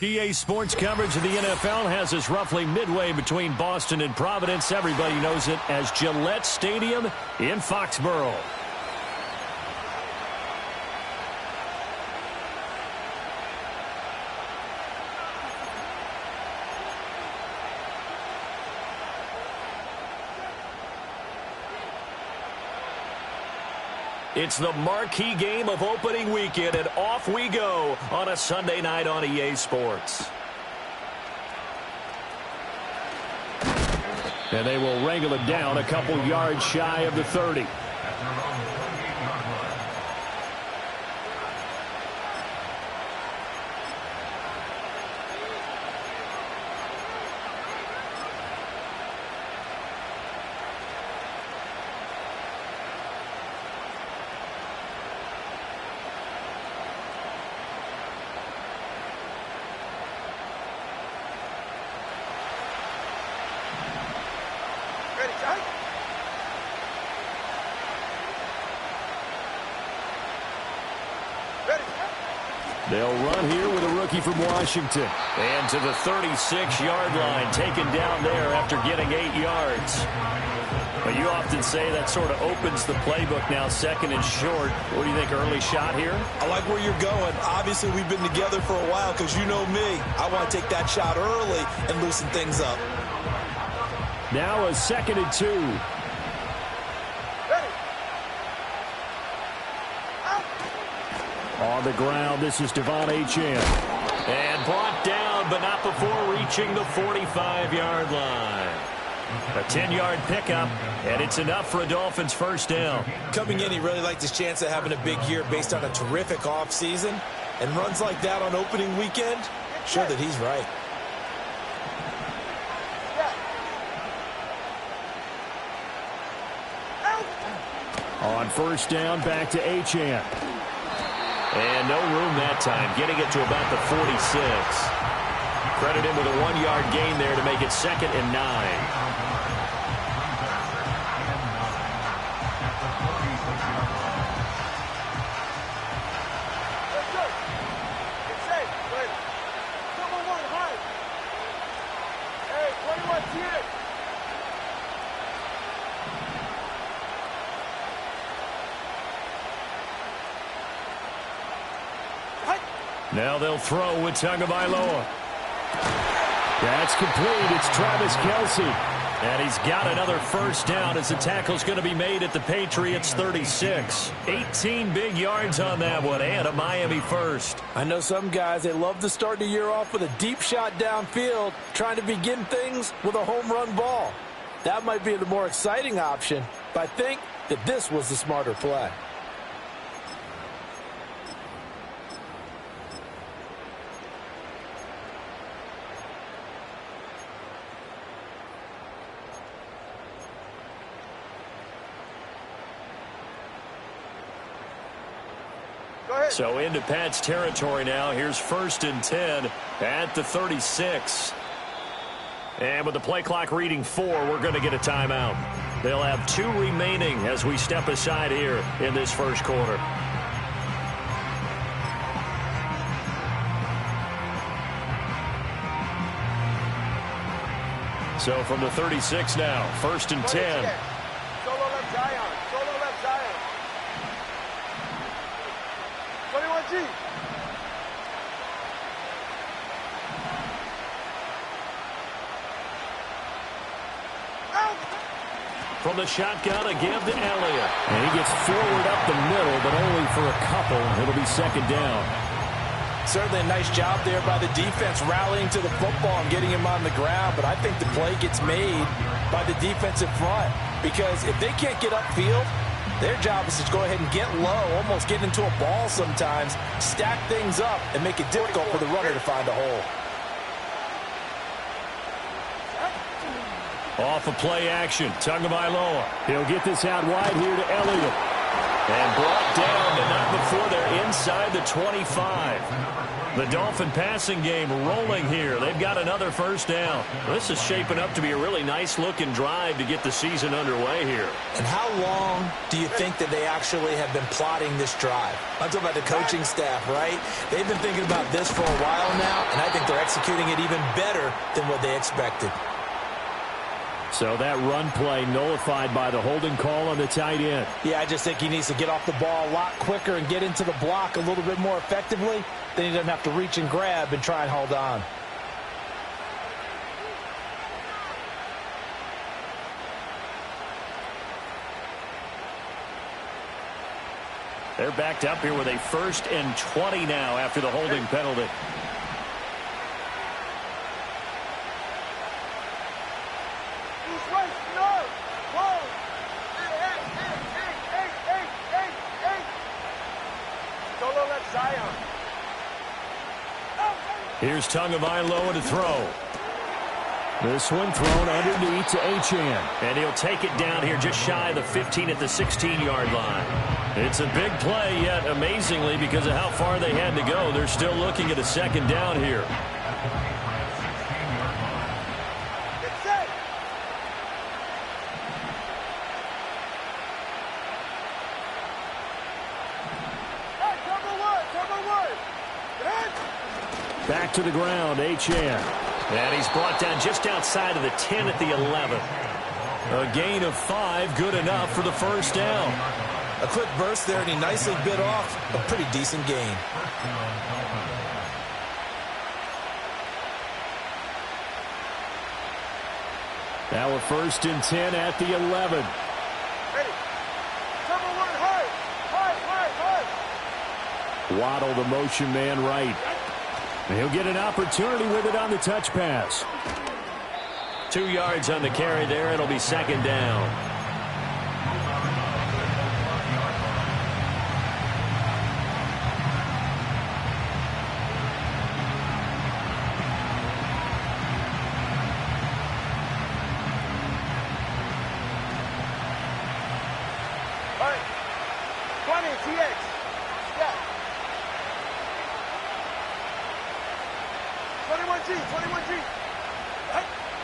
EA Sports coverage of the NFL has us roughly midway between Boston and Providence. Everybody knows it as Gillette Stadium in Foxborough. It's the marquee game of opening weekend, and off we go on a Sunday night on EA Sports. And they will wrangle it down a couple yards shy of the 30. They'll run here with a rookie from Washington. And to the 36-yard line, taken down there after getting 8 yards. But you often say that sort of opens the playbook now, second and short. What do you think, early shot here? I like where you're going. Obviously, we've been together for a while because you know me. I want to take that shot early and loosen things up. Now a 2nd and 2. On the ground, this is Devon Achane. And brought down, but not before reaching the 45-yard line. A 10-yard pickup, and it's enough for a Dolphins first down. Coming in, he really liked his chance of having a big year based on a terrific offseason. And runs like that on opening weekend, show that he's right. On first down, back to Achane. And no room that time, getting it to about the 46. Credit him with a 1-yard gain there to make it 2nd and 9. Now they'll throw with Tagovailoa. That's complete. It's Travis Kelce. And he's got another first down as the tackle's going to be made at the Patriots 36. 18 big yards on that one, and a Miami first. I know some guys, they love to start the year off with a deep shot downfield, trying to begin things with a home run ball. That might be the more exciting option, but I think that this was the smarter play. So into Pat's territory now. Here's 1st and 10 at the 36. And with the play clock reading 4, we're going to get a timeout. They'll have 2 remaining as we step aside here in this first quarter. So from the 36 now, 1st and 10. From the shotgun, a give to Elliott. And he gets forward up the middle, but only for a couple. It'll be 2nd down. Certainly a nice job there by the defense rallying to the football and getting him on the ground. But I think the play gets made by the defensive front. Because if they can't get upfield, their job is to go ahead and get low, almost get into a ball sometimes, stack things up, and make it difficult for the runner to find a hole. Off of play action, Tagovailoa. He'll get this out wide here to Elliott. And brought down, but not before they're inside the 25. The Dolphin passing game rolling here. They've got another first down. This is shaping up to be a really nice-looking drive to get the season underway here. And how long do you think that they actually have been plotting this drive? I'm talking about the coaching staff, right? They've been thinking about this for a while now, and I think they're executing it even better than what they expected. So that run play nullified by the holding call on the tight end. Yeah, I just think he needs to get off the ball a lot quicker and get into the block a little bit more effectively. Then he doesn't have to reach and grab and try and hold on. They're backed up here with a 1st and 20 now after the holding penalty. Here's Tagovailoa to throw. This one thrown underneath to Achane. And he'll take it down here just shy of the 15 at the 16-yard line. It's a big play, yet amazingly, because of how far they had to go, they're still looking at a 2nd down here. Back to the ground, Achane. And he's brought down just outside of the 10 at the 11. A gain of 5, good enough for the first down. A quick burst there, and he nicely bit off a pretty decent gain. Now a 1st and 10 at the 11. Waddle, the motion man, right. And he'll get an opportunity with it on the touch pass. 2 yards on the carry there. It'll be 2nd down.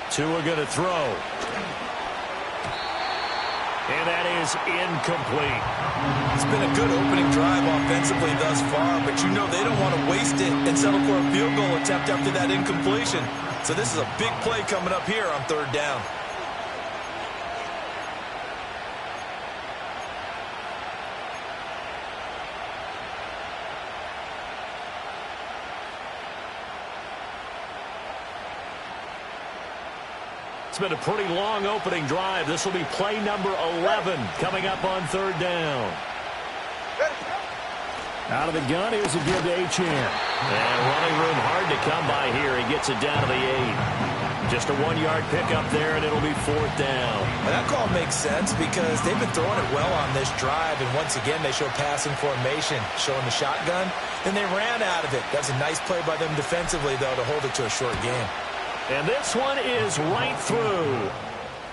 Tua going to throw. And that is incomplete. It's been a good opening drive offensively thus far, but you know they don't want to waste it and settle for a field goal attempt after that incompletion. So this is a big play coming up here on 3rd down. It's been a pretty long opening drive. This will be play number 11 coming up on 3rd down. Out of the gun, here's a give to Achane. And running room hard to come by here. He gets it down to the 8. Just a 1-yard pickup there, and it'll be 4th down. Well, that call makes sense because they've been throwing it well on this drive, and once again they show passing formation, showing the shotgun. Then they ran out of it. That's a nice play by them defensively, though, to hold it to a short game. And this one is right through.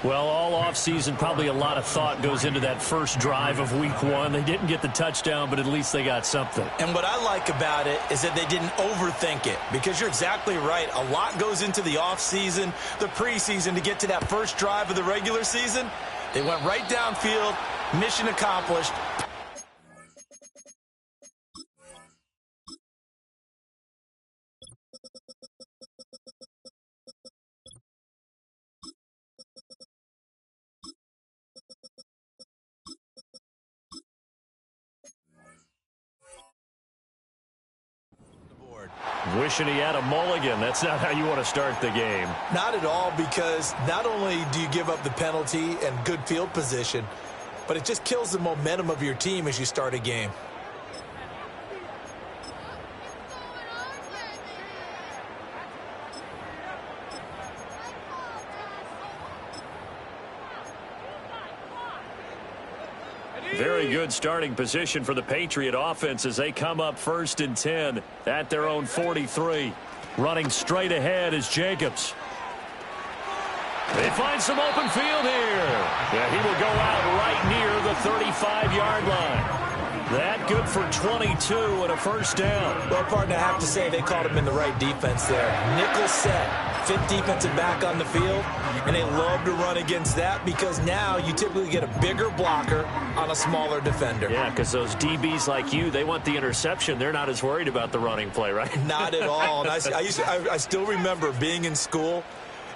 Well, all offseason, probably a lot of thought goes into that first drive of week 1. They didn't get the touchdown, but at least they got something. And what I like about it is that they didn't overthink it, because you're exactly right. A lot goes into the offseason, the preseason, to get to that first drive of the regular season. They went right downfield, mission accomplished. Wishing he had a mulligan. That's not how you want to start the game. Not at all, because not only do you give up the penalty and good field position, but it just kills the momentum of your team as you start a game. Very good starting position for the Patriot offense as they come up 1st and 10 at their own 43. Running straight ahead is Jacobs. They find some open field here. Yeah, he will go out right near the 35-yard line. That good for 22 and a first down. Well, partner, I have to say they called him in the right defense there. Nickel set, fifth defensive back on the field, and they love to run against that because now you typically get a bigger blocker on a smaller defender. Yeah, because those DBs like you, they want the interception. They're not as worried about the running play, right? Not at all. And I still remember being in school,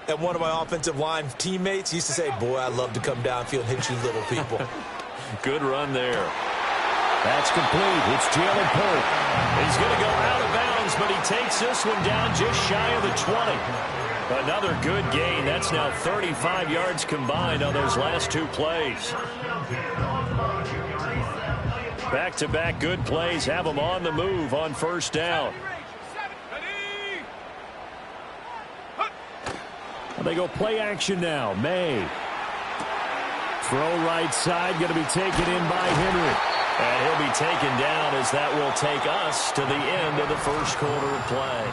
and one of my offensive line teammates used to say, boy, I'd love to come downfield and hit you little people. Good run there. That's complete. It's Jalen Pope. He's going to go out of bounds, but he takes this one down just shy of the 20. Another good gain. That's now 35 yards combined on those last two plays. Back-to-back good plays have them on the move on first down. They go play action now. May. Throw right side, going to be taken in by Henry. And he'll be taken down as that will take us to the end of the first quarter of play.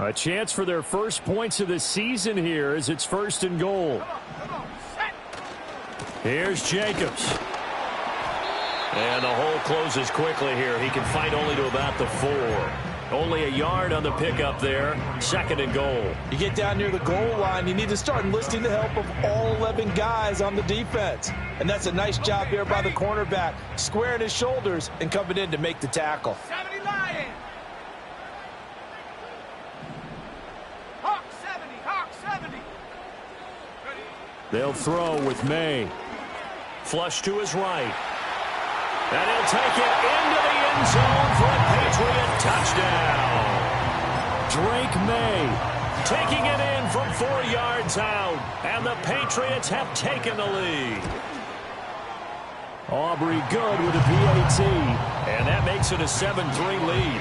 A chance for their first points of the season here as it's first and goal. Here's Jacobs. And the hole closes quickly here. He can fight only to about the 4. Only a yard on the pickup there. Second and goal. You get down near the goal line, you need to start enlisting the help of all 11 guys on the defense. And that's a nice job there by the cornerback, squaring his shoulders and coming in to make the tackle. 70 Lions. Hawk 70, Hawk 70. They'll throw with May. Flush to his right. And he'll take it into the end zone for a Patriot touchdown. Drake May taking it in from 4 yards out. And the Patriots have taken the lead. Aubrey good with a PAT. And that makes it a 7-3 lead.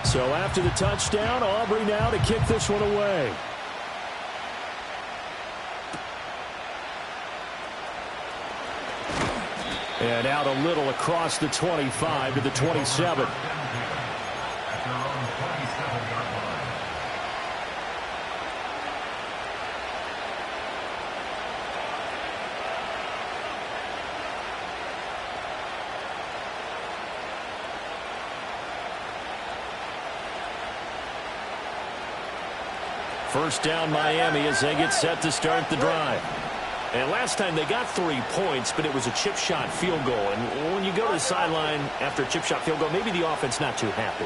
So after the touchdown, Aubrey now to kick this one away. And out a little across the 25 to the 27. First down Miami as they get set to start the drive. And last time they got 3 points, but it was a chip shot field goal. And when you go to the sideline after a chip shot field goal, maybe the offense not too happy.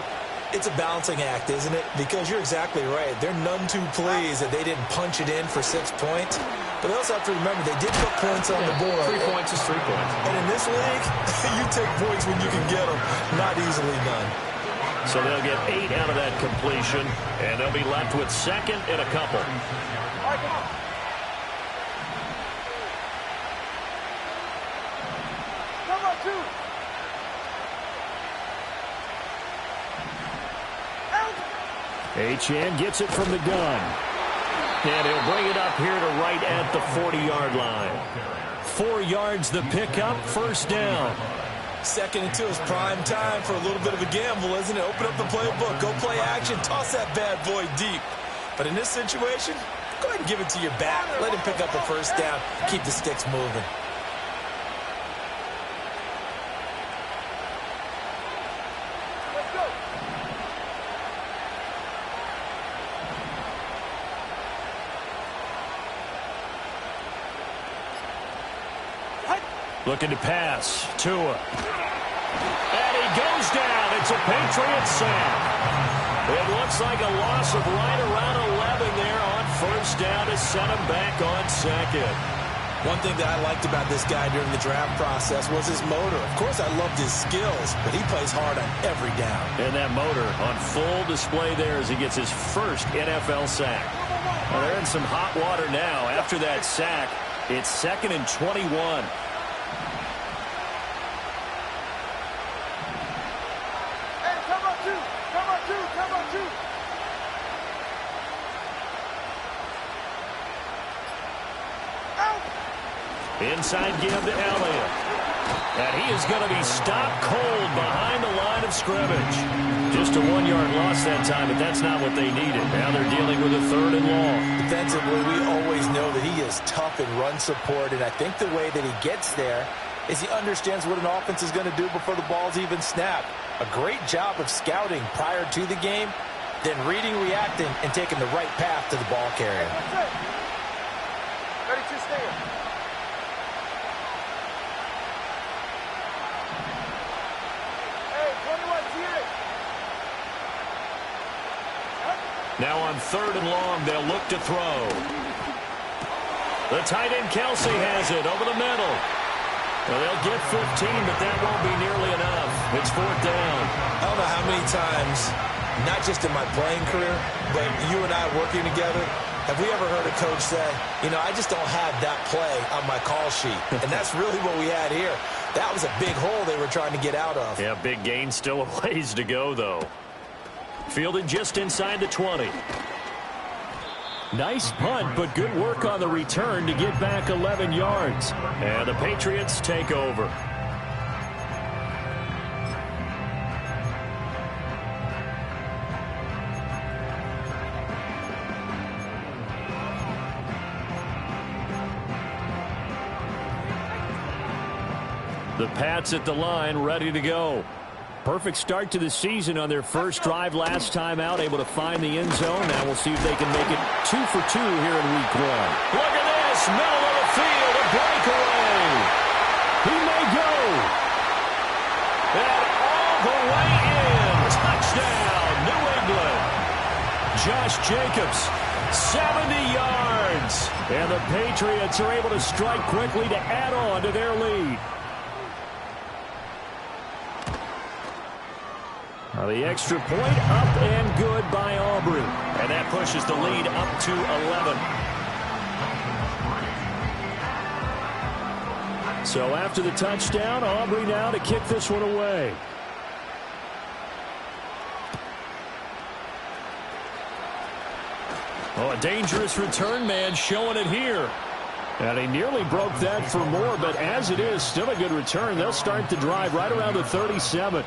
It's a balancing act, isn't it? Because you're exactly right. They're none too pleased that they didn't punch it in for 6 points. But they also have to remember they did put points on the board. 3 points is 3 points. And in this league, you take points when you can get them. Not easily done. So they'll get 8 out of that completion, and they'll be left with second and a couple. Achane gets it from the gun. And he'll bring it up here to right at the 40-yard line. 4 yards the pickup, first down. Second and 2 is prime time for a little bit of a gamble, isn't it? Open up the playbook, go play action, toss that bad boy deep. But in this situation, go ahead and give it to your back. Let him pick up a first down, keep the sticks moving. Looking to pass. Tua. And he goes down. It's a Patriot sack. It looks like a loss of right around 11 there on first down to set him back on second. One thing that I liked about this guy during the draft process was his motor. Of course, I loved his skills, but he plays hard on every down. And that motor on full display there as he gets his first NFL sack. Well, they're in some hot water now. After that sack, it's 2nd and 21. Inside give to Elliott. And he is going to be stopped cold behind the line of scrimmage. Just a 1-yard loss that time, but that's not what they needed. Now they're dealing with a 3rd and long. Defensively, we always know that he is tough in run support, and I think the way that he gets there is he understands what an offense is going to do before the ball's even snapped. A great job of scouting prior to the game, then reading, reacting, and taking the right path to the ball carrier. Ready to stand. Hey, 21 TX. Now on 3rd and long, they'll look to throw. The tight end Kelsey has it over the middle. Well, they'll get 15, but that won't be nearly enough. It's 4th down. I don't know how many times, not just in my playing career, but you and I working together, have we ever heard a coach say, you know, I just don't have that play on my call sheet. And that's really what we had here. That was a big hole they were trying to get out of. Yeah, big gain, still a ways to go, though. Fielded just inside the 20. Nice punt, but good work on the return to get back 11 yards. And the Patriots take over. The Pats at the line, ready to go. Perfect start to the season on their first drive last time out, able to find the end zone. Now we'll see if they can make it 2 for 2 here in week 1. Look at this, middle of the field, a breakaway. He may go. And all the way in. Touchdown, New England. Josh Jacobs, 70 yards. And the Patriots are able to strike quickly to add on to their lead. The extra point up and good by Aubrey. And that pushes the lead up to 11. So after the touchdown, Aubrey now to kick this one away. Oh, a dangerous return man showing it here. And he nearly broke that for more, but as it is, still a good return. They'll start the drive right around the 37.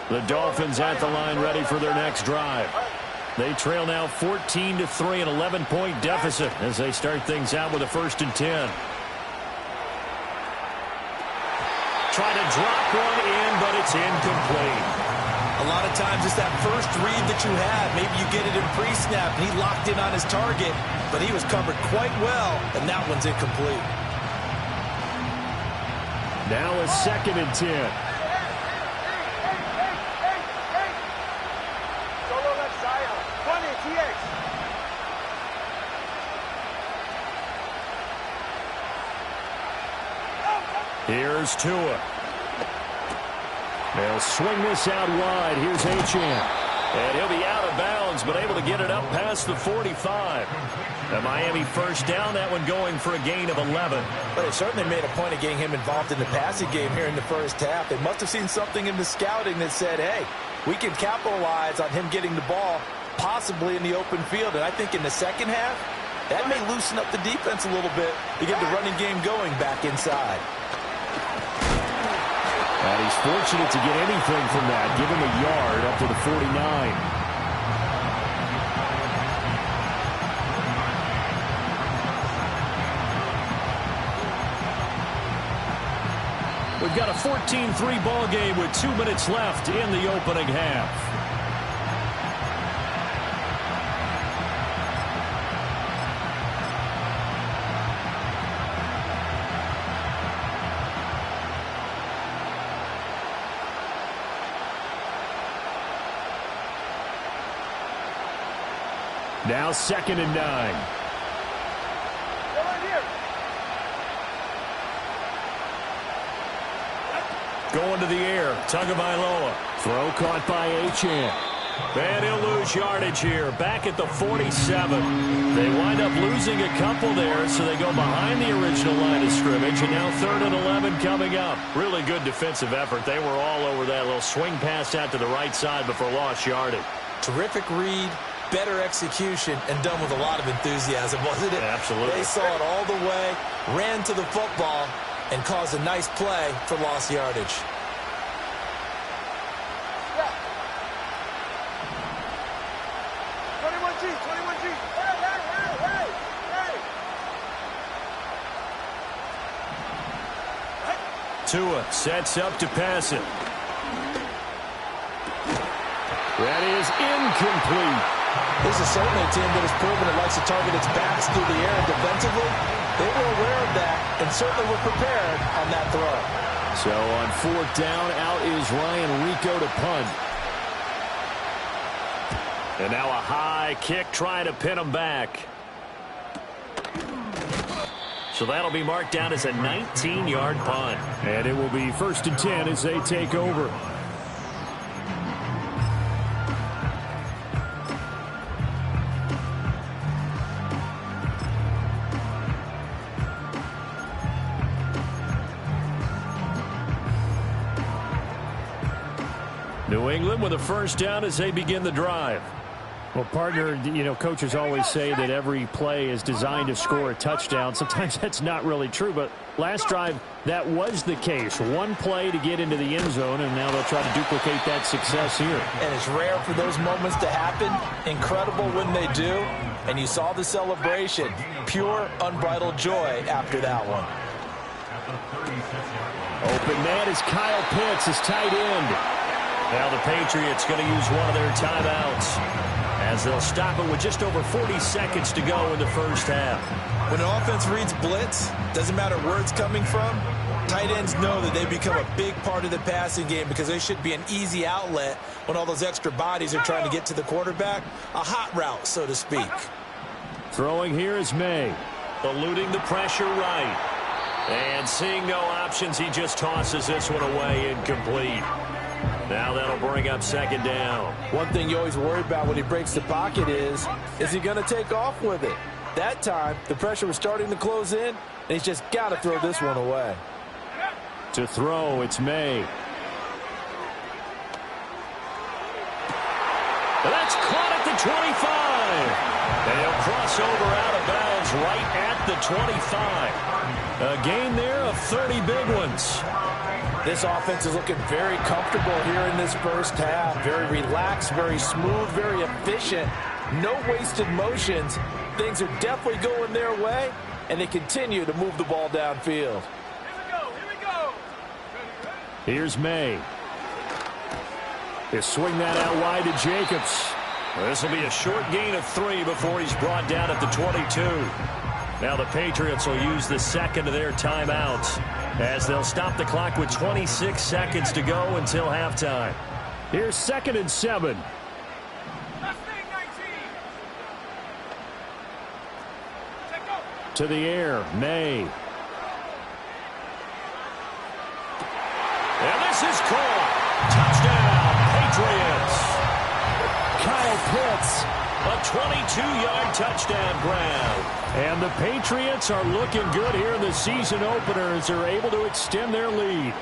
The Dolphins at the line ready for their next drive. They trail now 14-3, an 11-point deficit as they start things out with a 1st and 10. Try to drop one in, but it's incomplete. A lot of times it's that first read that you have. Maybe you get it in pre-snap, and he locked in on his target, but he was covered quite well, and that one's incomplete. Now a 2nd and 10. Here's Tua. They'll swing this out wide. Here's Achane. And he'll be out of bounds, but able to get it up past the 45. The Miami 1st down, that one going for a gain of 11. But they certainly made a point of getting him involved in the passing game here in the first half. They must have seen something in the scouting that said, hey, we can capitalize on him getting the ball possibly in the open field. And I think in the second half, that may loosen up the defense a little bit to get the running game going back inside. And he's fortunate to get anything from that. Give him a yard up to the 49. We've got a 14-3 ball game with 2 minutes left in the opening half. Now 2nd and 9. Going to the air. Tagovailoa. Throw caught by Achane. And he'll lose yardage here, back at the 47. They wind up losing a couple there, so they go behind the original line of scrimmage, and now 3rd and 11 coming up. Really good defensive effort. They were all over that little swing pass out to the right side before lost yardage. Terrific read, better execution, and done with a lot of enthusiasm, wasn't it? Absolutely. They saw it all the way, ran to the football, and caused a nice play for lost yardage. Tua sets up to pass it. That is incomplete. This is certainly a team that has proven it likes to target its backs through the air and defensively. They were aware of that and certainly were prepared on that throw. So on 4th down, out is Ryan Rico to punt. And now a high kick trying to pin him back. So that'll be marked down as a 19-yard punt. And it will be 1st and 10 as they take over. New England with a 1st down as they begin the drive. Well, partner, you know, coaches always say that every play is designed to score a touchdown. Sometimes that's not really true, but last drive, that was the case. One play to get into the end zone, and now they'll try to duplicate that success here. And it's rare for those moments to happen. Incredible when they do. And you saw the celebration. Pure, unbridled joy after that one. Open man is Kyle Pitts, his tight end. Now the Patriots going to use one of their timeouts as they'll stop it with just over 40 seconds to go in the 1st half. When an offense reads blitz, doesn't matter where it's coming from, tight ends know that they become a big part of the passing game because they should be an easy outlet when all those extra bodies are trying to get to the quarterback. A hot route, so to speak. Throwing here is May. Eluding the pressure right. And seeing no options, he just tosses this one away, incomplete. Now that'll bring up 2nd down. One thing you always worry about when he breaks the pocket is he going to take off with it? That time, the pressure was starting to close in, and he's just got to throw this one away. To throw, it's May. That's caught at the 25. And he'll cross over out of bounds right at the 25. A gain there of 30 big ones. This offense is looking very comfortable here in this 1st half. Very relaxed, very smooth, very efficient. No wasted motions. Things are definitely going their way, and they continue to move the ball downfield. Here we go. Here's May. They swing that out wide to Jacobs. This will be a short gain of 3 before he's brought down at the 22. Now the Patriots will use the 2nd of their timeouts as they'll stop the clock with 26 seconds to go until halftime. Here's 2nd and 7. To the air, May. And this is caught. Touchdown, Patriots. Kyle Pitts, a 22-yard touchdown grab. And the Patriots are looking good here in the season opener as they're able to extend their lead.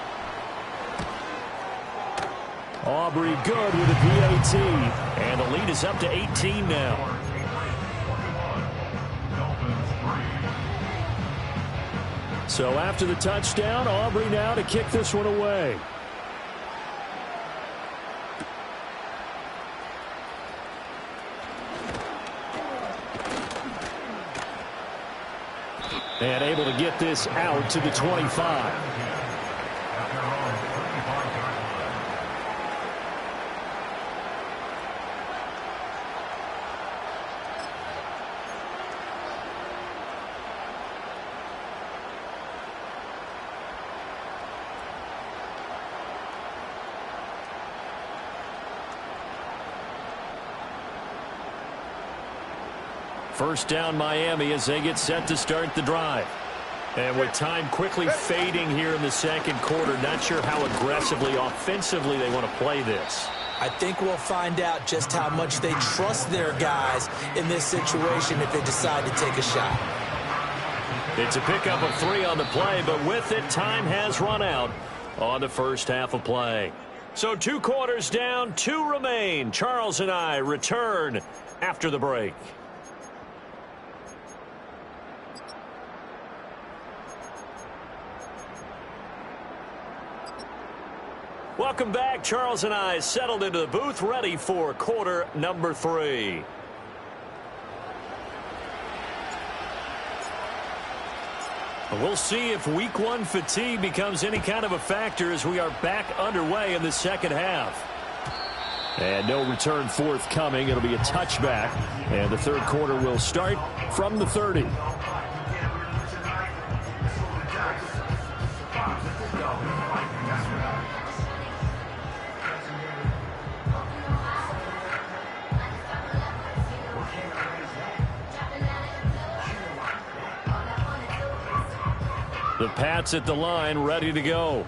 Aubrey good with a PAT. And the lead is up to 18 now. So after the touchdown, Aubrey now to kick this one away. And able to get this out to the 25. First down, Miami, as they get set to start the drive. And with time quickly fading here in the 2nd quarter, not sure how aggressively, offensively they want to play this. I think we'll find out just how much they trust their guys in this situation if they decide to take a shot. It's a pickup of 3 on the play, but with it, time has run out on the first half of play. So 2 quarters down, 2 remain. Charles and I return after the break. Welcome back. Charles and I settled into the booth, ready for quarter number 3. We'll see if week 1 fatigue becomes any kind of a factor as we are back underway in the second half. And no return forthcoming. It'll be a touchback. And the third quarter will start from the 30. The Pats at the line, ready to go.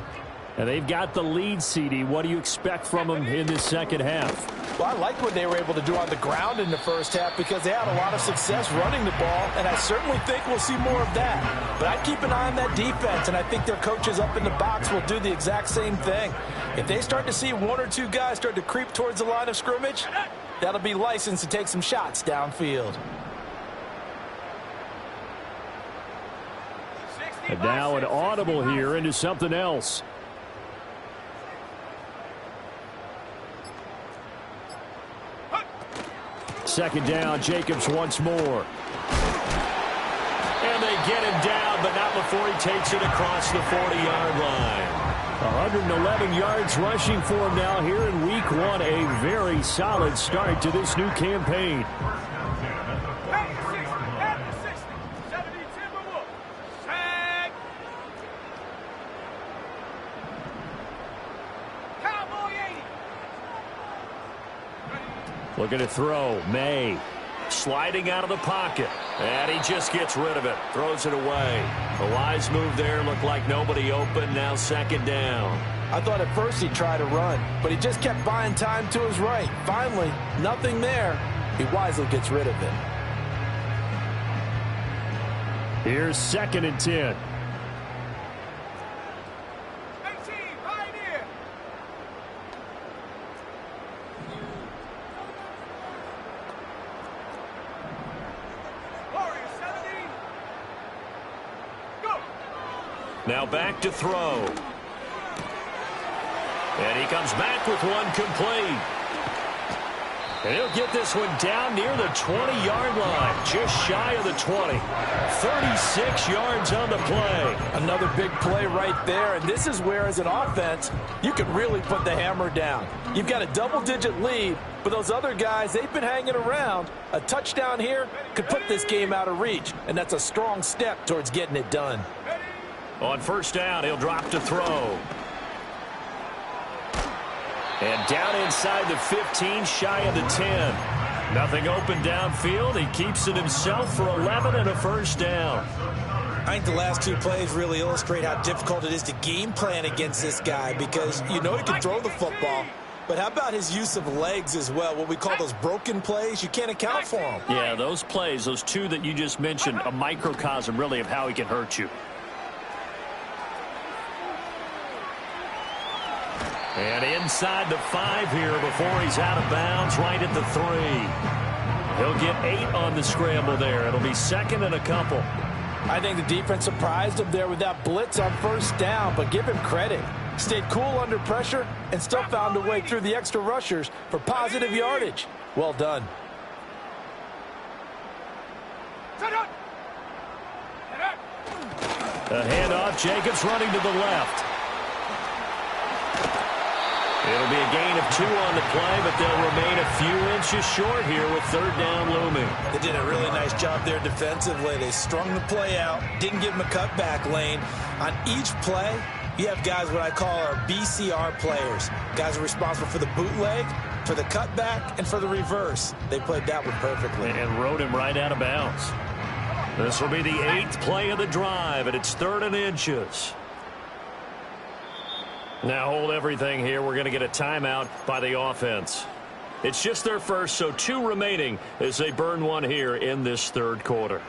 And they've got the lead, CD. What do you expect from them in this second half? Well, I like what they were able to do on the ground in the first half because they had a lot of success running the ball, and I certainly think we'll see more of that. But I'd keep an eye on that defense, and I think their coaches up in the box will do the exact same thing. If they start to see 1 or 2 guys start to creep towards the line of scrimmage, that'll be licensed to take some shots downfield. And now an audible here into something else. Second down, Jacobs once more. And they get him down, but not before he takes it across the 40-yard line. 111 yards rushing for him now here in week 1. A very solid start to this new campaign. Looking to throw. May. Sliding out of the pocket. And he just gets rid of it. Throws it away. A wise move there. Looked like nobody open. Now second down. I thought at first he'd try to run, but he just kept buying time to his right. Finally, nothing there. He wisely gets rid of it. Here's 2nd and 10. Now back to throw. And he comes back with one complete. And he'll get this one down near the 20-yard line, just shy of the 20. 36 yards on the play. Another big play right there, and this is where, as an offense, you can really put the hammer down. You've got a double-digit lead, but those other guys, they've been hanging around. A touchdown here could put this game out of reach, and that's a strong step towards getting it done. On first down, he'll drop to throw. And down inside the 15, shy of the 10. Nothing open downfield. He keeps it himself for 11 and a first down. I think the last 2 plays really illustrate how difficult it is to game plan against this guy because you know he can throw the football. But how about his use of legs as well? What we call those broken plays, you can't account for them. Yeah, those plays, those 2 that you just mentioned, a microcosm really of how he can hurt you. And inside the 5 here before he's out of bounds, right at the 3. He'll get 8 on the scramble there. It'll be 2nd and a couple. I think the defense surprised him there with that blitz on first down, but give him credit. Stayed cool under pressure and still found a way through the extra rushers for positive yardage. Well done. A handoff, Jacobs running to the left. It'll be a gain of 2 on the play, but they'll remain a few inches short here with third down looming. They did a really nice job there defensively. They strung the play out, didn't give him a cutback lane. On each play, you have guys what I call our BCR players. Guys are responsible for the bootleg, for the cutback, and for the reverse. They played that one perfectly. And rode him right out of bounds. This will be the 8th play of the drive, and it's 3rd and inches. Now hold everything here. We're going to get a timeout by the offense. It's just their first, so 2 remaining as they burn one here in this third quarter.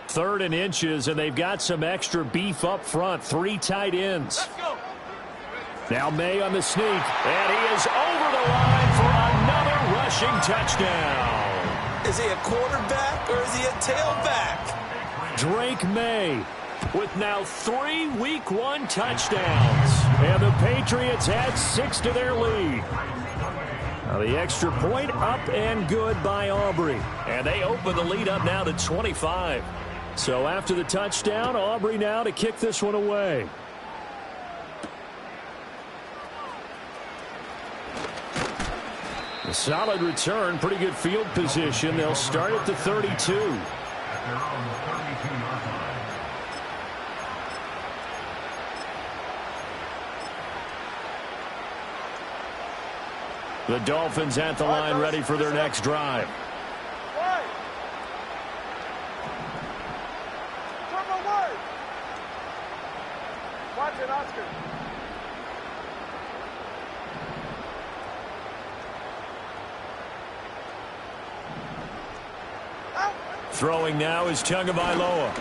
3rd and inches, and they've got some extra beef up front. 3 tight ends. Now May on the sneak, and he is over the line for another rushing touchdown. Is he a quarterback or is he a tailback? Drake May with now 3 Week 1 touchdowns. And the Patriots add 6 to their lead. Now the extra point up and good by Aubrey. And they open the lead up now to 25. So after the touchdown, Aubrey now to kick this one away. A solid return, pretty good field position. They'll start at the 32. The Dolphins at the line, ready for their next drive. Watch it, Oscar. Throwing now is Tagovailoa.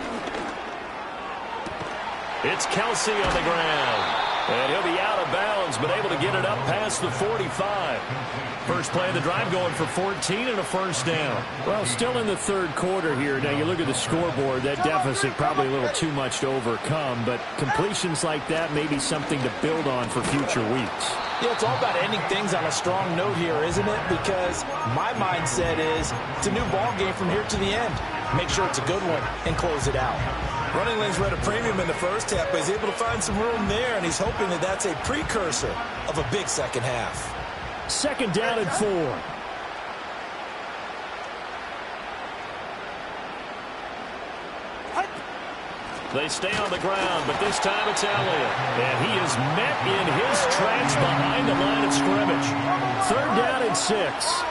It's Kelsey on the ground. And he'll be out of bounds, but able to get it up past the 45. First play of the drive going for 14 and a first down. Well, still in the third quarter here. Now, you look at the scoreboard, that deficit probably a little too much to overcome, but completions like that may be something to build on for future weeks. Yeah, it's all about ending things on a strong note here, isn't it? Because my mindset is it's a new ball game from here to the end. Make sure it's a good one and close it out. Running lanes were at a premium in the first half, but he's able to find some room there, and he's hoping that that's a precursor of a big second half. 2nd down and 4. They stay on the ground, but this time it's Elliott. And he is met in his tracks behind the line of scrimmage. 3rd down and 6.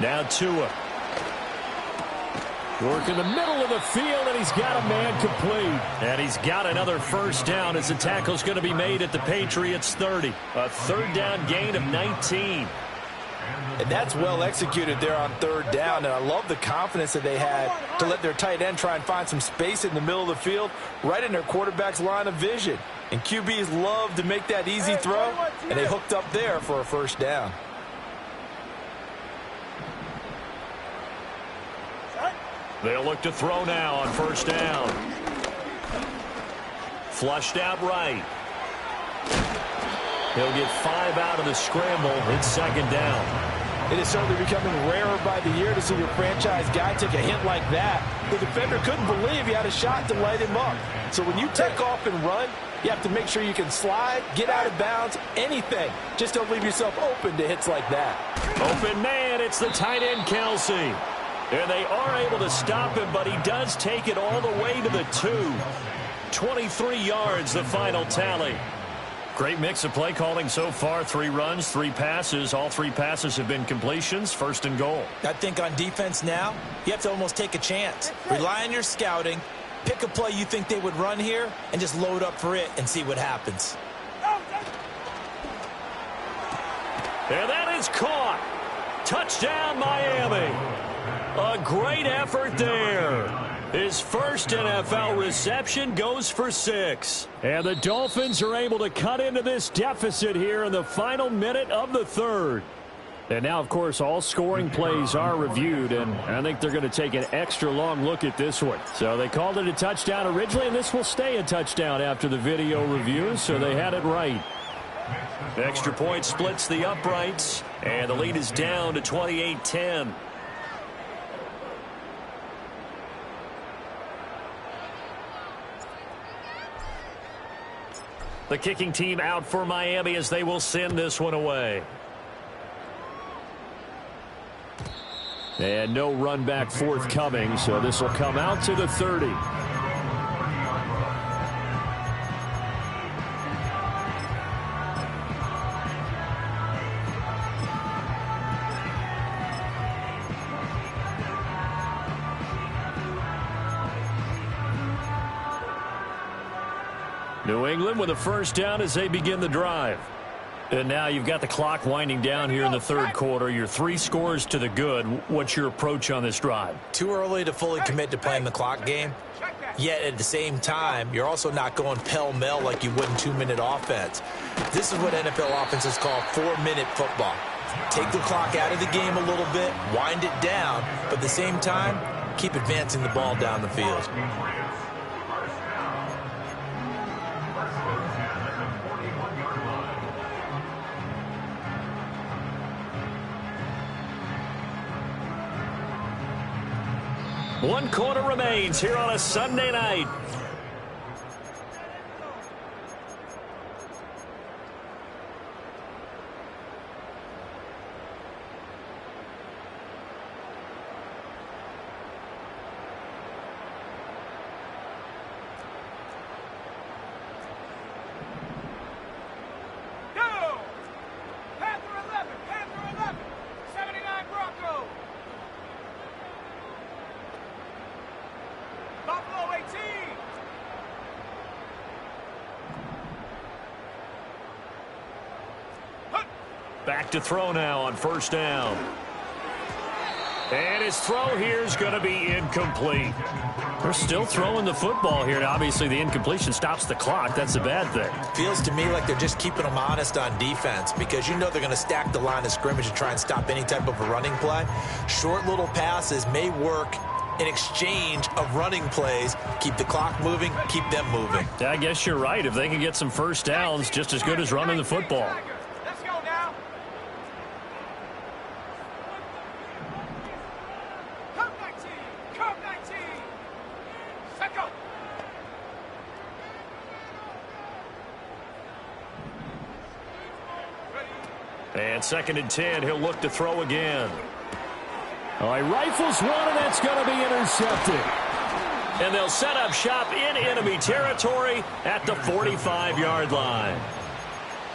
Now Tua. Work in the middle of the field, and he's got a man complete. And he's got another first down as the tackle's going to be made at the Patriots 30. A 3rd down gain of 19. And that's well executed there on 3rd down. And I love the confidence that they had to let their tight end try and find some space in the middle of the field, right in their quarterback's line of vision. And QBs love to make that easy throw, and they hooked up there for a first down. They'll look to throw now on first down. Flushed out right. He'll get 5 out of the scramble. It's 2nd down. It is certainly becoming rarer by the year to see your franchise guy take a hit like that. The defender couldn't believe he had a shot to light him up. So when you take off and run, you have to make sure you can slide, get out of bounds, anything. Just don't leave yourself open to hits like that. Open man, it's the tight end Kelsey. And they are able to stop him, but he does take it all the way to the 2. 23 yards, the final tally. Great mix of play calling so far. 3 runs, 3 passes. All 3 passes have been completions. 1st and goal. I think on defense now, you have to almost take a chance. Rely on your scouting. Pick a play you think they would run here and just load up for it and see what happens. And that is caught. Touchdown, Miami. A great effort there. His first NFL reception goes for 6. And the Dolphins are able to cut into this deficit here in the final minute of the 3rd. And now, of course, all scoring plays are reviewed, and I think they're going to take an extra long look at this one. So they called it a touchdown originally, and this will stay a touchdown after the video review, so they had it right. Extra point splits the uprights, and the lead is down to 28-10. The kicking team out for Miami as they will send this one away. And no run back forthcoming, so this will come out to the 30. New England with a first down as they begin the drive. And now you've got the clock winding down here in the third quarter. You're 3 scores to the good. What's your approach on this drive? Too early to fully commit to playing the clock game. Yet at the same time, you're also not going pell-mell like you would in 2-minute offense. This is what NFL offenses call 4-minute football. Take the clock out of the game a little bit, wind it down, but at the same time, keep advancing the ball down the field. One quarter remains here on a Sunday night. Back to throw now on first down. And his throw here is going to be incomplete. They're still throwing the football here. Now, obviously, the incompletion stops the clock. That's a bad thing. Feels to me like they're just keeping them honest on defense because you know they're going to stack the line of scrimmage to try and stop any type of a running play. Short little passes may work in exchange of running plays. Keep the clock moving, keep them moving. Yeah, I guess you're right. If they can get some first downs, just as good as running the football. And 2nd and 10, he'll look to throw again. Oh, he rifles one, and that's going to be intercepted. And they'll set up shop in enemy territory at the 45-yard line.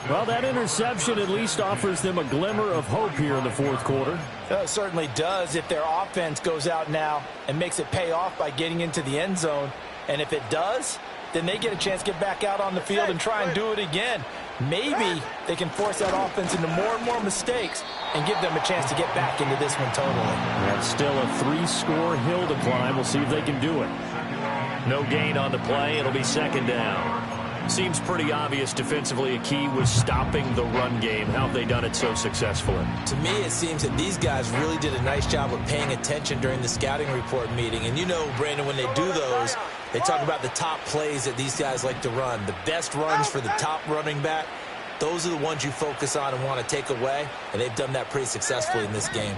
Well, that interception at least offers them a glimmer of hope here in the fourth quarter. It certainly does if their offense goes out now and makes it pay off by getting into the end zone. And if it does, then they get a chance to get back out on the field and try and do it again. Maybe they can force that offense into more and more mistakes and give them a chance to get back into this one totally. That's still a 3-score hill to climb. We'll see if they can do it. No gain on the play. It'll be 2nd down. Seems pretty obvious defensively a key was stopping the run game. How have they done it so successfully? To me, it seems that these guys really did a nice job of paying attention during the scouting report meeting. And you know, Brandon, when they do those, they talk about the top plays that these guys like to run. The best runs for the top running back, those are the ones you focus on and want to take away. And they've done that pretty successfully in this game.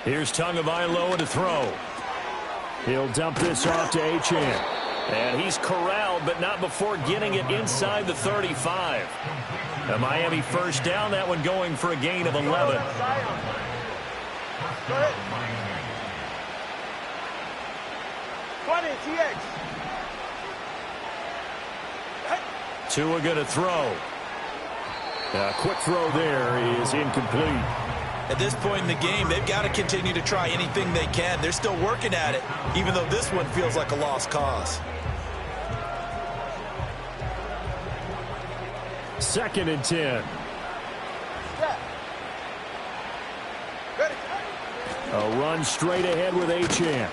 Here's Tagovailoa to throw. He'll dump this off to Achane. And he's corralled, but not before getting it inside the 35. A Miami first down, that one going for a gain of 11. Go ahead. 20, TX. Tua going to throw. A quick throw there is incomplete. At this point in the game, they've got to continue to try anything they can. They're still working at it, even though this one feels like a lost cause. 2nd and 10. A run straight ahead with Achane.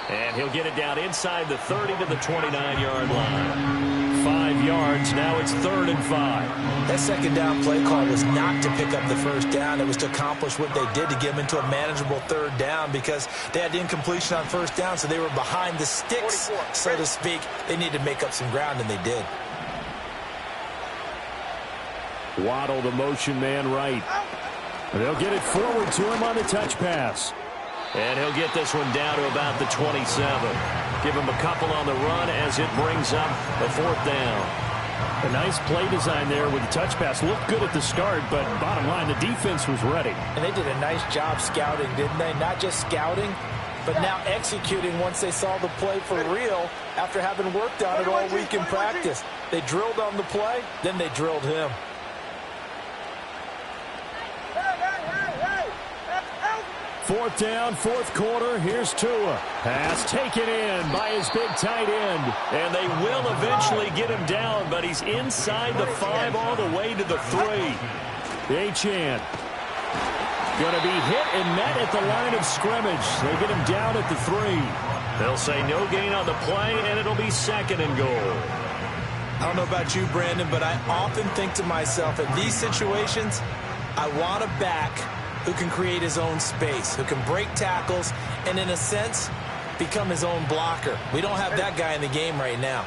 And he'll get it down inside the 30 to the 29-yard line. 5 yards. Now it's 3rd and 5. That 2nd down play call was not to pick up the first down. It was to accomplish what they did to get them into a manageable 3rd down because they had incompletion on first down, so they were behind the sticks, so to speak. They needed to make up some ground, and they did. Waddle, the motion man right. They'll get it forward to him on the touch pass. And he'll get this one down to about the 27. Give him a couple on the run as it brings up a 4th down. A nice play design there with the touch pass. Looked good at the start, but bottom line, the defense was ready. And they did a nice job scouting, didn't they? Not just scouting, but now executing once they saw the play for real after having worked on it all week in practice. They drilled on the play, then they drilled him. 4th down, 4th quarter. Here's Tua. Pass taken in by his big tight end. And they will eventually get him down, but he's inside the 5 all the way to the 3. Achane going to be hit and met at the line of scrimmage. They get him down at the 3. They'll say no gain on the play, and it'll be 2nd and goal. I don't know about you, Brandon, but I often think to myself, in these situations, I want a back who can create his own space, who can break tackles, and in a sense, become his own blocker. We don't have that guy in the game right now.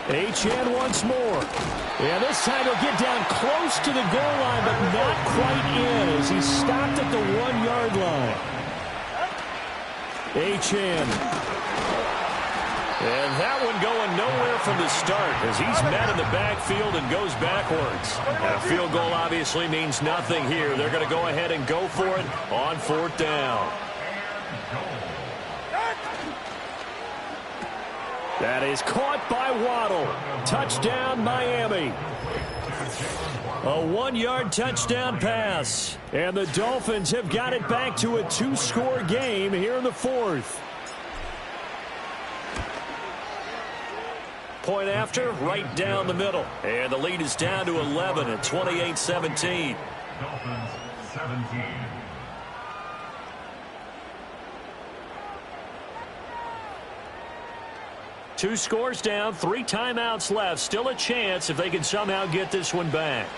Achane once more. And this time he'll get down close to the goal line, but not quite in as he's stopped at the 1-yard line. Achane. And that one going nowhere from the start as he's met in the backfield and goes backwards. And a field goal obviously means nothing here. They're going to go ahead and go for it on 4th down. That is caught by Waddle. Touchdown, Miami. A 1-yard touchdown pass. And the Dolphins have got it back to a 2-score game here in the 4th. Point after, right down the middle. And the lead is down to 11 at 28-17. Dolphins 17. Two scores down, 3 timeouts left. Still a chance if they can somehow get this one back.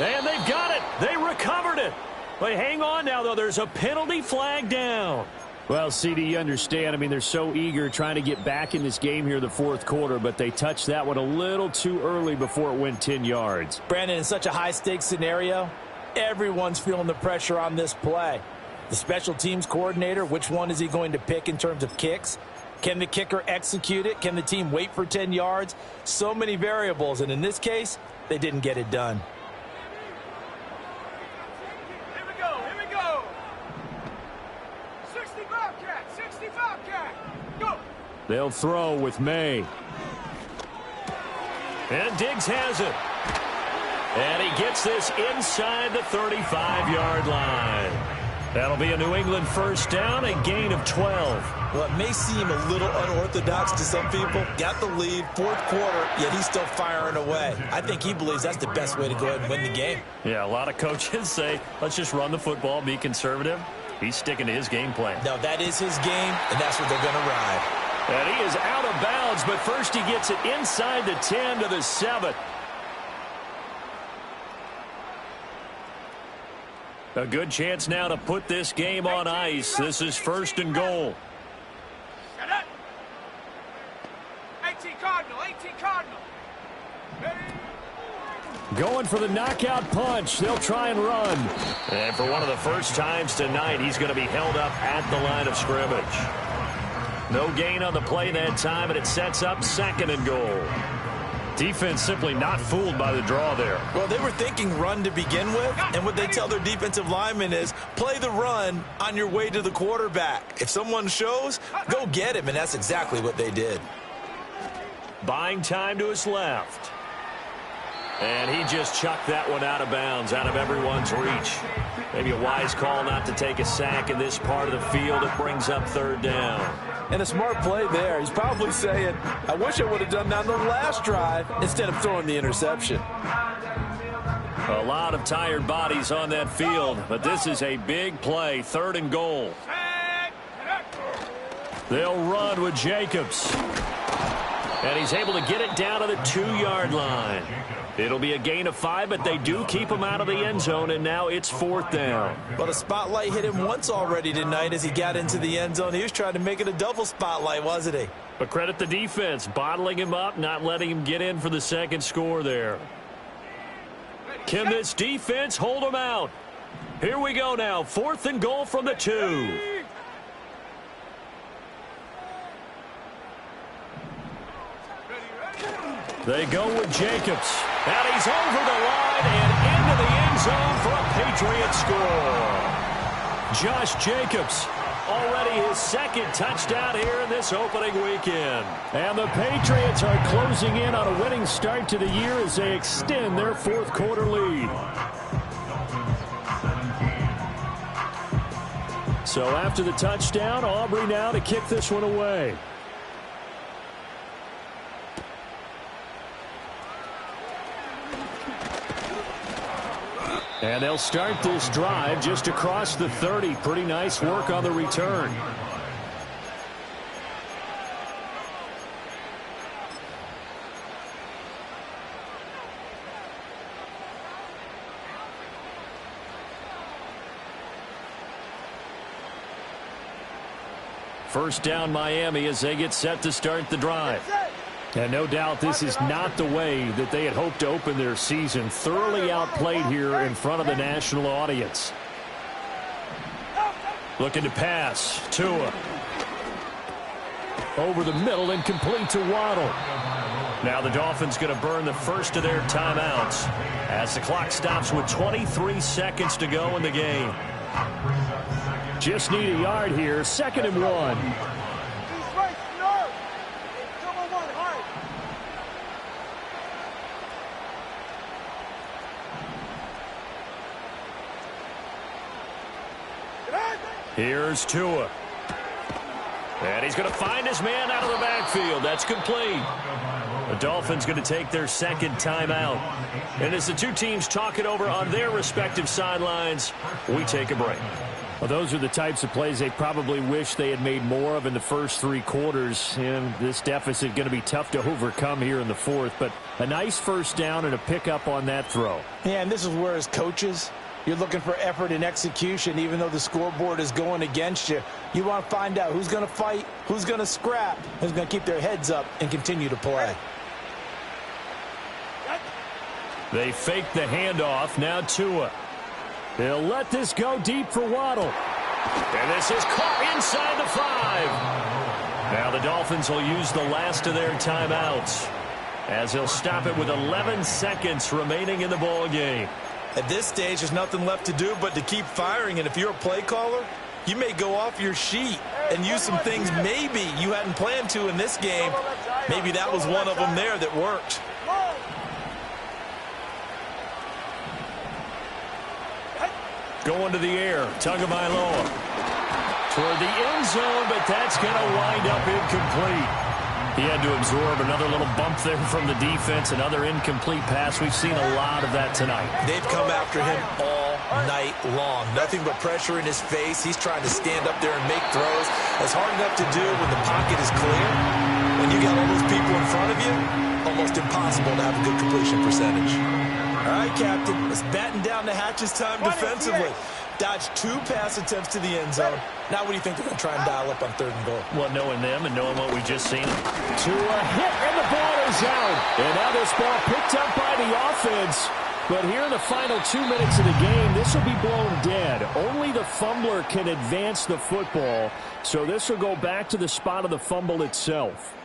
And they've got it. They recovered it. But hang on now, though. There's a penalty flag down. Well, CD, you understand. I mean, they're so eager trying to get back in this game here in the 4th quarter, but they touched that one a little too early before it went 10 yards. Brandon, in such a high-stakes scenario, everyone's feeling the pressure on this play. The special teams coordinator, which one is he going to pick in terms of kicks? Can the kicker execute it? Can the team wait for 10 yards? So many variables, and in this case, they didn't get it done. They'll throw with May. And Diggs has it. And he gets this inside the 35-yard line. That'll be a New England 1st down, a gain of 12. Well, it may seem a little unorthodox to some people. Got the lead, 4th quarter, yet he's still firing away. I think he believes that's the best way to go ahead and win the game. Yeah, a lot of coaches say, let's just run the football, be conservative. He's sticking to his game plan. No, that is his game, and that's what they're going to ride. And he is out of bounds, but first he gets it inside the 10 to the 7. A good chance now to put this game on ice. This is 1st and goal. 18 Cardinal, 18 Cardinal. Going for the knockout punch. They'll try and run. And for one of the first times tonight, he's going to be held up at the line of scrimmage. No gain on the play that time, and it sets up 2nd and goal. Defense simply not fooled by the draw there. Well, they were thinking run to begin with, and what they tell their defensive linemen is play the run on your way to the quarterback. If someone shows, go get him, and that's exactly what they did. Buying time to his left. And he just chucked that one out of bounds, out of everyone's reach. Maybe a wise call not to take a sack in this part of the field. It brings up 3rd down. And a smart play there. He's probably saying, I wish I would have done that on the last drive instead of throwing the interception. A lot of tired bodies on that field, but this is a big play, 3rd and goal. They'll run with Jacobs. And he's able to get it down to the 2-yard line. It'll be a gain of 5, but they do keep him out of the end zone, and now it's 4th down. Well, the spotlight hit him once already tonight as he got into the end zone. He was trying to make it a double spotlight, wasn't he? But credit the defense, bottling him up, not letting him get in for the 2nd score there. Can this defense hold him out? Here we go now, 4th and goal from the 2. They go with Jacobs. And he's over the line and into the end zone for a Patriot score. Josh Jacobs Already his second touchdown here in this opening weekend. And the Patriots are closing in on a winning start to the year as they extend their fourth quarter lead. So after the touchdown, Aubrey now to kick this one away. And they'll start this drive just across the 30. Pretty nice work on the return. First down Miami as they get set to start the drive. And no doubt this is not the way that they had hoped to open their season. Thoroughly outplayed here in front of the national audience. Looking to pass. Tua. Over the middle and complete to Waddle. Now the Dolphins going to burn the first of their timeouts as the clock stops with 23 seconds to go in the game. Just need a yard here. 2nd and 1. Here's Tua. And he's going to find his man out of the backfield. That's complete. The Dolphins going to take their second timeout. And as the two teams talk it over on their respective sidelines, we take a break. Well, those are the types of plays they probably wish they had made more of in the first 3 quarters. And this deficit going to be tough to overcome here in the fourth. But a nice first down and a pickup on that throw. Yeah, and this is where, as coaches, you're looking for effort and execution. Even though the scoreboard is going against you, you want to find out who's going to fight, who's going to scrap, who's going to keep their heads up and continue to play. They fake the handoff. Now Tua. They'll let this go deep for Waddle. And this is caught inside the 5. Now the Dolphins will use the last of their timeouts as they'll stop it with 11 seconds remaining in the ball game. At this stage, there's nothing left to do but to keep firing. And if you're a play caller, you may go off your sheet and use some things maybe you hadn't planned to in this game. Maybe that was one of them there that worked. Going to the air. Tagovailoa toward the end zone, but that's going to wind up incomplete. He had to absorb another little bump there from the defense, another incomplete pass. We've seen a lot of that tonight. They've come after him all night long. Nothing but pressure in his face. He's trying to stand up there and make throws. It's hard enough to do when the pocket is clear. When you got all those people in front of you, almost impossible to have a good completion percentage. All right, Captain, it's batten down the hatches time defensively. Dodged 2 pass attempts to the end zone. Now what do you think they're going to try and dial up on 3rd and goal? Well, knowing them and knowing what we just seen. To a hit, and the ball is out. And now this ball picked up by the offense. But here in the final 2 minutes of the game, this will be blown dead. Only the fumbler can advance the football. So this will go back to the spot of the fumble itself.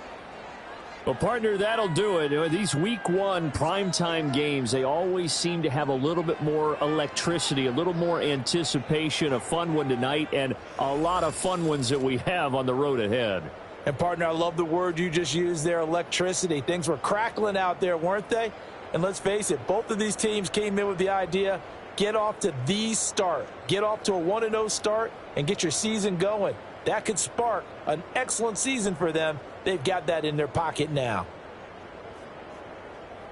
Well, partner, that'll do it. These week 1 primetime games, they always seem to have a little bit more electricity, a little more anticipation. A fun one tonight, and a lot of fun ones that we have on the road ahead. And, partner, I love the word you just used there, electricity. Things were crackling out there, weren't they? And let's face it, both of these teams came in with the idea, get off to the start. Get off to a 1-0 start and get your season going. That could spark an excellent season for them. They've got that in their pocket now.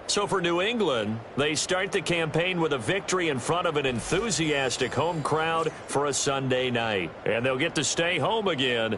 So for New England, they start the campaign with a victory in front of an enthusiastic home crowd for a Sunday night. And they'll get to stay home again